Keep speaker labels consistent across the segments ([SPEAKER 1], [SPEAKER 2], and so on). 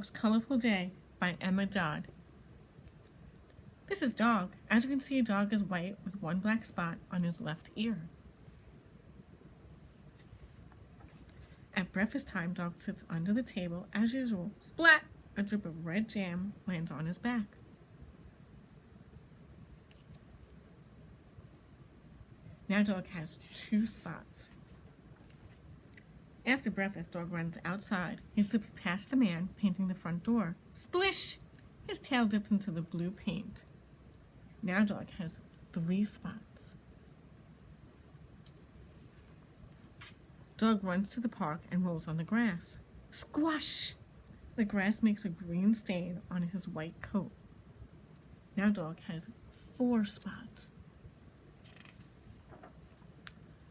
[SPEAKER 1] Dog's Colorful Day by Emma Dodd. This is Dog. As you can see, Dog is white with one black spot on his left ear. At breakfast time, Dog sits under the table as usual. Splat! A drip of red jam lands on his back. Now Dog has 2 spots. After breakfast, Dog runs outside. He slips past the man painting the front door. Splish! His tail dips into the blue paint. Now Dog has 3 spots. Dog runs to the park and rolls on the grass. Squash! The grass makes a green stain on his white coat. Now Dog has 4 spots.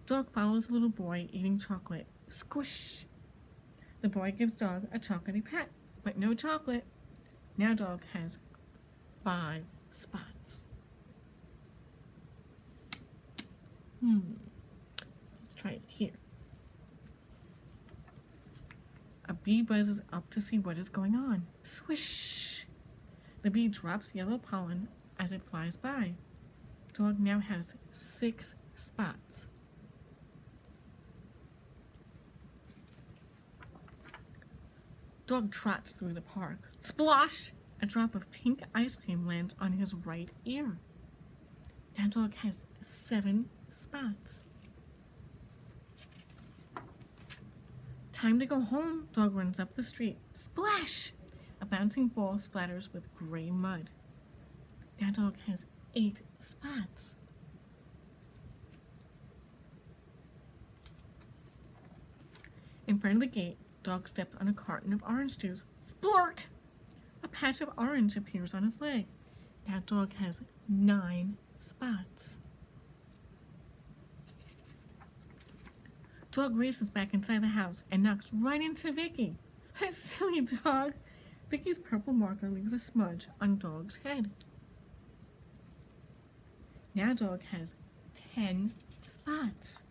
[SPEAKER 1] Dog follows a little boy eating chocolate. Squish! The boy gives Dog a chocolatey pat, but no chocolate. Now Dog has 5 spots. Let's try it here. A bee buzzes up to see what is going on. Swish! The bee drops yellow pollen as it flies by. Dog now has 6 spots. Dog trots through the park. Splosh! A drop of pink ice cream lands on his right ear. Now Dog has 7 spots. Time to go home. Dog runs up the street. Splash! A bouncing ball splatters with gray mud. Now Dog has 8 spots. In front of the gate, Dog stepped on a carton of orange juice. Splort! A patch of orange appears on his leg. Now Dog has 9 spots. Dog races back inside the house and knocks right into Vicky. Silly Dog! Vicky's purple marker leaves a smudge on Dog's head. Now Dog has 10 spots.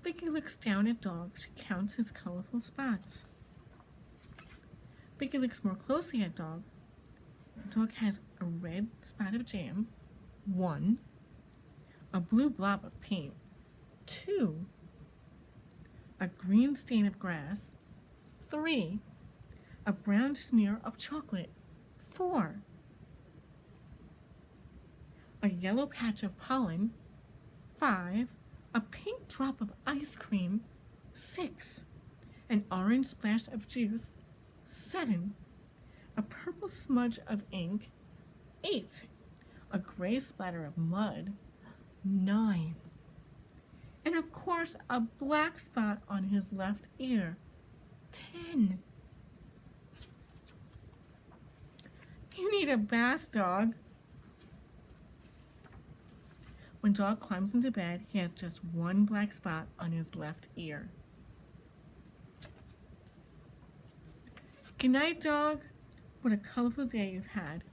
[SPEAKER 1] Vicky looks down at Dog to count his colorful spots. Vicky looks more closely at Dog. Dog has a red spot of jam, 1, a blue blob of paint, 2, a green stain of grass, 3, a brown smear of chocolate, 4, a yellow patch of pollen, 5, a pink drop of ice cream, 6, an orange splash of juice, 7, a purple smudge of ink, 8, a gray splatter of mud, 9, and of course a black spot on his left ear, 10. You need a bath, Dog. When Dog climbs into bed, he has just 1 black spot on his left ear. Good night, Dog. What a colorful day you've had.